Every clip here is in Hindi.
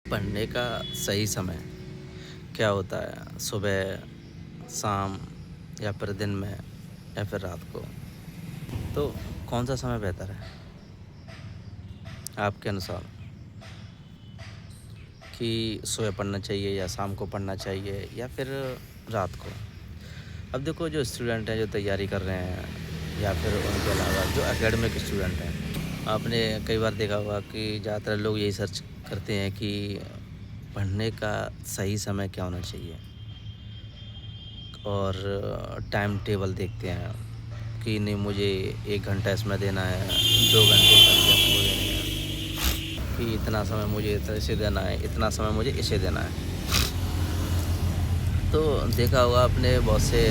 पढ़ने का सही समय क्या होता है? सुबह, शाम या फिर दिन में या फिर रात को? तो कौन-सा समय बेहतर है आपके अनुसार कि सुबह पढ़ना चाहिए या शाम को पढ़ना चाहिए या फिर रात को? अब देखो जो स्टूडेंट हैं, जो तैयारी कर रहे हैं या फिर उनके अलावा जो एकेडमिक स्टूडेंट हैं, आपने कई बार देखा होगा कि ज़्यादातर लोग यही सर्च करते हैं कि पढ़ने का सही समय क्या होना चाहिए और टाइम टेबल देखते हैं कि नहीं मुझे 1 घंटा इसमें देना है, 2 घंटे सब्जेक्ट को देने हैं, कि इतना समय मुझे इसे देना है, इतना समय मुझे इसे देना है। तो देखा होगा आपने बहुत से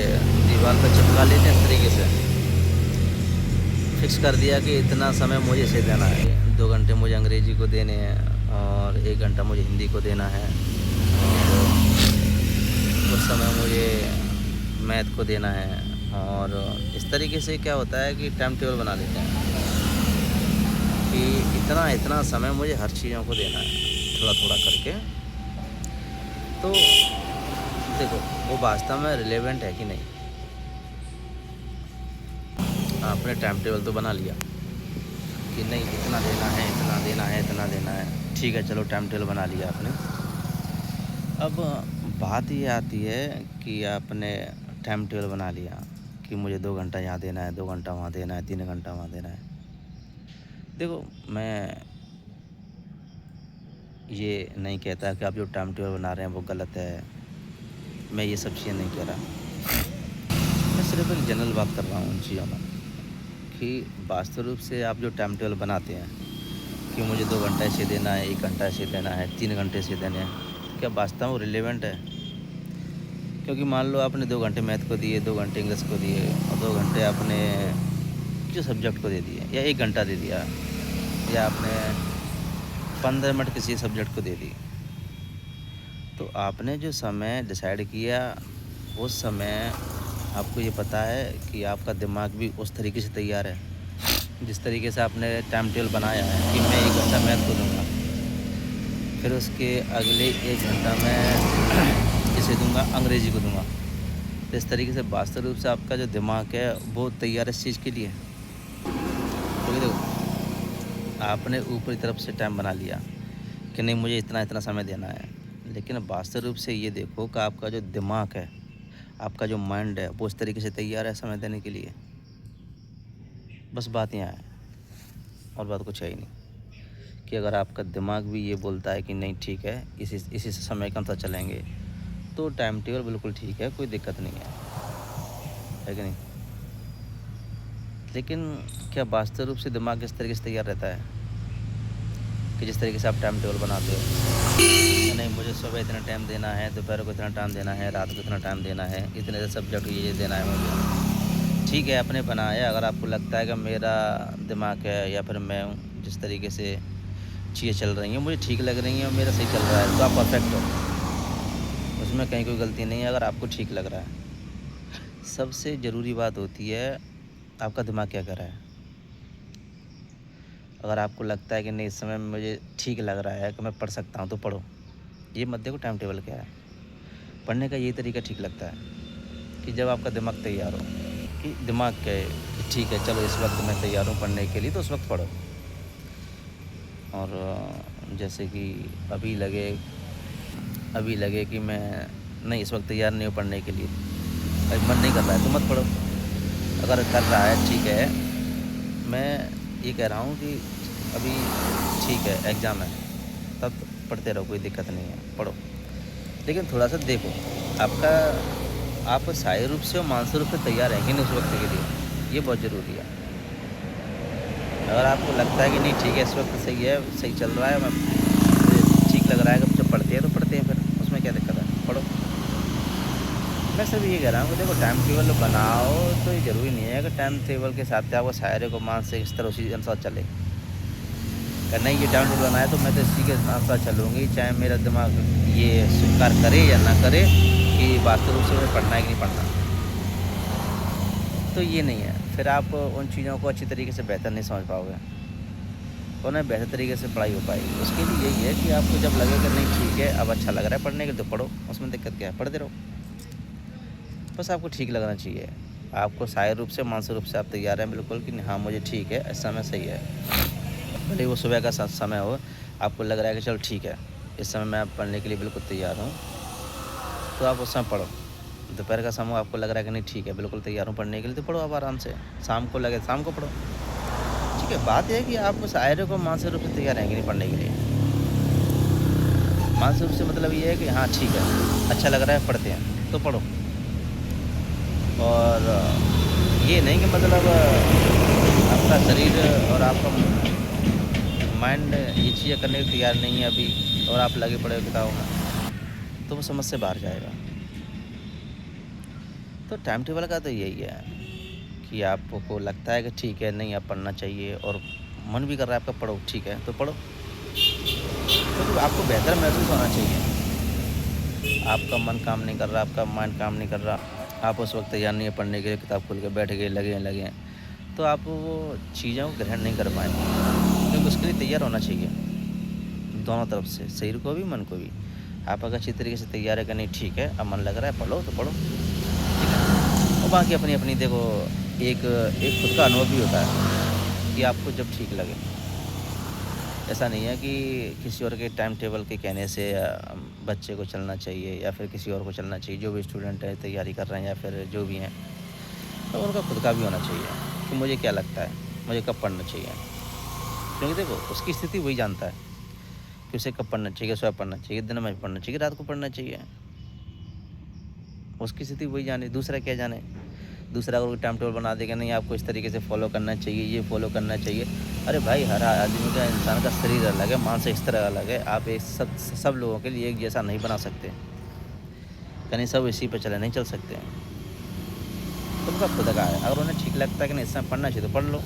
दीवार पे चिपका लेते हैं इस तरीके से, फिक्स कर दिया कि इतना समय मुझे इसे देना है, 2 घंटे मुझे अंग्रेजी को देने हैं और 1 घंटा मुझे हिंदी को देना है और कुछ समय मुझे मैथ को देना है। और इस तरीके से क्या होता है कि टाइम टेबल बना लेते हैं कि इतना इतना समय मुझे हर चीज़ों को देना है, थोड़ा थोड़ा करके। तो देखो वो वास्तव में रिलेवेंट है कि नहीं? आपने टाइम टेबल तो बना लिया कि नहीं इतना देना है, इतना देना है, इतना देना है, ठीक है, चलो टाइम टेबल बना लिया आपने। अब बात ये आती है कि आपने टाइम टेबल बना लिया कि मुझे 2 घंटा यहाँ देना है, 2 घंटा वहाँ देना है, 3 घंटा वहाँ देना है। देखो मैं ये नहीं कहता कि आप जो टाइम टेबल बना रहे हैं वो गलत है, मैं ये सब चीज़ें नहीं कह रहा। मैं सिर्फ़ एक जनरल बात कर रहा हूँ उन चीज़ों में कि वास्तव रूप से आप जो टाइम टेबल बनाते हैं कि मुझे 2 घंटा इसे देना है, 1 घंटा इसे देना है, 3 घंटे इसे देने हैं, क्या वास्तव में वो रिलेवेंट है? क्योंकि मान लो आपने 2 घंटे मैथ को दिए, 2 घंटे इंग्लिश को दिए और 2 घंटे आपने किसी सब्जेक्ट को दे दिए या 1 घंटा दे दिया या आपने 15 मिनट किसी सब्जेक्ट को दे दी। तो आपने जो समय डिसाइड किया उस समय आपको ये पता है कि आपका दिमाग भी उस तरीके से तैयार है, जिस तरीके से आपने टाइम टेबल बनाया है कि मैं 1 घंटा मैथ को दूँगा, फिर उसके अगले 1 घंटा मैं इसे दूँगा, अंग्रेज़ी को दूँगा। तो इस तरीके से वास्तव रूप से आपका जो दिमाग है वो तैयार है इस चीज़ के लिए। क्योंकि देखो आपने ऊपरी तरफ से टाइम बना लिया कि नहीं मुझे इतना-इतना समय देना है। लेकिन वास्तव रूप से ये देखो कि आपका जो दिमाग है, आपका जो माइंड है वो इस तरीके से तैयार है समय देने के लिए। बस बात यहाँ है और बात कुछ है ही नहीं कि अगर आपका दिमाग भी ये बोलता है कि नहीं ठीक है, इसी समय के अनुसार चलेंगे, तो टाइम टेबल बिल्कुल ठीक है, कोई दिक्कत नहीं है कि नहीं? लेकिन क्या वास्तव रूप से दिमाग इस तरीके से तैयार रहता है कि जिस तरीके से आप टाइम टेबल बनाते हो कि नहीं मुझे सुबह इतना टाइम देना है, दोपहर को इतना टाइम देना है, रात को इतना टाइम देना है, इतने से सब्जेक्ट ये देना है मुझे। ठीक है, आपने बनाया। अगर आपको लगता है कि मेरा दिमाग है या फिर मैं हूँ, जिस तरीके से चीज़ें चल रही हैं मुझे ठीक लग रही हैं और मेरा सही चल रहा है, तो आप परफेक्ट हो। उसमें कहीं कोई गलती नहीं है अगर आपको ठीक लग रहा है। सबसे ज़रूरी बात होती है आपका दिमाग क्या कर रहा है। अगर आपको लगता है कि नहीं इस समय मुझे ठीक लग रहा है कि मैं पढ़ सकता हूँ तो पढ़ो। ये मत देखो टाइम टेबल क्या है। पढ़ने का यही तरीका ठीक लगता है कि जब आपका दिमाग तैयार हो कि दिमाग कहे कि ठीक है चलो इस वक्त मैं तैयार हूँ पढ़ने के लिए, तो उस वक्त पढ़ो। और जैसे कि अभी लगे कि मैं नहीं इस वक्त तैयार नहीं हूँ पढ़ने के लिए, अभी मन नहीं कर रहा है तो मत पढ़ो। अगर कर रहा है ठीक है, मैं ये कह रहा हूँ कि अभी ठीक है एग्ज़ाम है, तब पढ़ते रहो, कोई दिक्कत नहीं है, पढ़ो। लेकिन थोड़ा-सा देखो आपका आप शारीरिक रूप से और मानसिक रूप से तैयार हैं कि नहीं उस वक़्त के लिए, ये बहुत ज़रूरी है। अगर आपको लगता है कि नहीं ठीक है इस वक़्त सही है, सही चल रहा है, मैं मुझे ठीक लग रहा है कि जब पढ़ते हैं तो पढ़ते हैं, फिर उसमें क्या दिक्कत है, पढ़ो। मैं सिर्फ़ ये कह रहा हूँ कि देखो टाइम टेबल बनाओ तो ये ज़रूरी नहीं है कि टाइम टेबल के साथ आपको शारीरिक और मानसिक स्तर उसी अनुसार चले। कि नहीं ये टाइम टेबल बनाया तो मैं तो इसी के अनुसार चलूँगी, चाहे मेरा दिमाग ये स्वीकार करे या ना करे कि वास्तव रूप से मुझे पढ़ना है कि नहीं पढ़ना। तो ये नहीं है, फिर आप उन चीज़ों को अच्छी तरीके से बेहतर नहीं समझ पाओगे। उन्हें बेहतर तरीके से पढ़ाई हो पाएगी। उसके लिए यही है कि आपको जब लगे कि नहीं ठीक है, अब अच्छा लग रहा है पढ़ने के लिए तो पढ़ो, उसमें दिक्कत क्या है, पढ़ते रहो। बस आपको ठीक लगना चाहिए। आपको शारीरिक रूप से, मानसिक रूप से आप तैयार हैं बिल्कुल कि हाँ मुझे ठीक है, इस समय सही है। भले वो सुबह का समय हो, आपको लग रहा है कि चलो ठीक है, इस समय मैं पढ़ने के लिए बिल्कुल तैयार हूँ, तो आप उस समय पढ़ो। दोपहर का समय आपको लग रहा है कि नहीं ठीक है, बिल्कुल तैयार हूँ पढ़ने के लिए, तो पढ़ो आप आराम से। शाम को लगे शाम को पढ़ो। ठीक है, बात यह है कि आप शारीरिक और मानसिक रूप से तैयार हैं कि नहीं पढ़ने के लिए। मानसिक रूप से मतलब ये है कि हाँ ठीक है, अच्छा लग रहा है, पढ़ते हैं तो पढ़ो। और ये नहीं कि मतलब आपका शरीर और आपका माइंड ये चीज़ें करने को तैयार नहीं है अभी, और आप लगे पड़े हो किताबों में, तो वो समझ से बाहर जाएगा। तो टाइम टेबल का तो यही है कि आपको लगता है कि ठीक है, नहीं अब पढ़ना चाहिए, और मन भी कर रहा है आपका पढ़ो, ठीक है तो पढ़ो। तो आपको बेहतर महसूस होना चाहिए। आपका मन काम नहीं कर रहा, आपका माइंड काम नहीं कर रहा, आप उस वक्त तैयार नहीं है पढ़ने के लिए, किताब खोल के बैठ गए, लगे, तो आप वो चीज़ों को ग्रहण नहीं कर पाएंगे। क्योंकि उसके लिए तैयार होना चाहिए, दोनों तरफ से, शरीर को भी मन को भी। आप अगर अच्छी तरीके से तैयार है कि नहीं ठीक है, अब मन लग रहा है पढ़ो तो पढ़ो, ठीक है। और बाकी अपनी अपनी देखो, एक एक खुद का अनुभव भी होता है कि आपको जब ठीक लगे। ऐसा नहीं है कि किसी और के टाइम टेबल के कहने से बच्चे को चलना चाहिए या फिर किसी और को चलना चाहिए। जो भी स्टूडेंट है, तैयारी कर रहे हैं या फिर जो भी हैं, तो उनका खुद का भी होना चाहिए कि मुझे क्या लगता है, मुझे कब पढ़ना चाहिए। क्योंकि देखो, उसकी स्थिति वही जानता है कि उसे कब पढ़ना चाहिए, सुबह पढ़ना चाहिए, दिन में पढ़ना चाहिए, रात को पढ़ना चाहिए। उसकी स्थिति वही जाने, दूसरा क्या जाने। दूसरा अगर टाइम टेबल बना देगा, नहीं आपको इस तरीके से फॉलो करना चाहिए, ये फॉलो करना चाहिए। अरे भाई, हर आदमी का, इंसान का शरीर अलग है, मानसिक स्तर अलग है। आप एक सब लोगों के लिए एक जैसा नहीं बना सकते, कहीं सब इसी पर चले नहीं चल सकते हैं। तो उनका खुद का है। अगर उन्हें ठीक लगता है कि नहीं इस समय पढ़ना चाहिए तो पढ़ लो,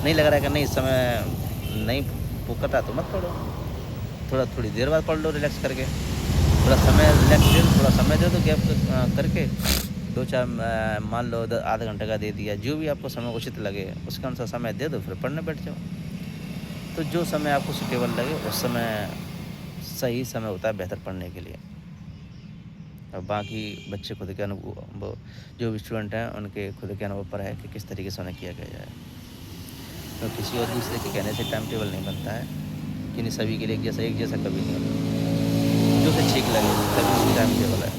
नहीं लग रहा है कि नहीं इस समय नहीं पुकता तो मत पढ़ो। थोड़ी देर बाद पढ़ लो रिलैक्स करके, थोड़ा समय रिलैक्स दे दो, थोड़ा समय दे दो गैप करके, 2-4 मान लो आधा घंटे का दे दिया, जो भी आपको समय उचित लगे उसके अनुसार समय दे दो, फिर पढ़ने बैठ जाओ। तो जो समय आपको सूटेबल लगे उस समय सही समय होता है बेहतर पढ़ने के लिए। और बाकी बच्चे खुद के अनुभव, जो भी स्टूडेंट हैं उनके खुद के अनुभव पर है कि किस तरीके से उन्हें किया गया जाए। तो किसी और दूसरे के कहने से टाइम टेबल नहीं बनता है, कि नहीं सभी के लिए एक जैसा कभी नहीं होता। जो उसे ठीक लगे तभी उसकी टाइम टेबल है।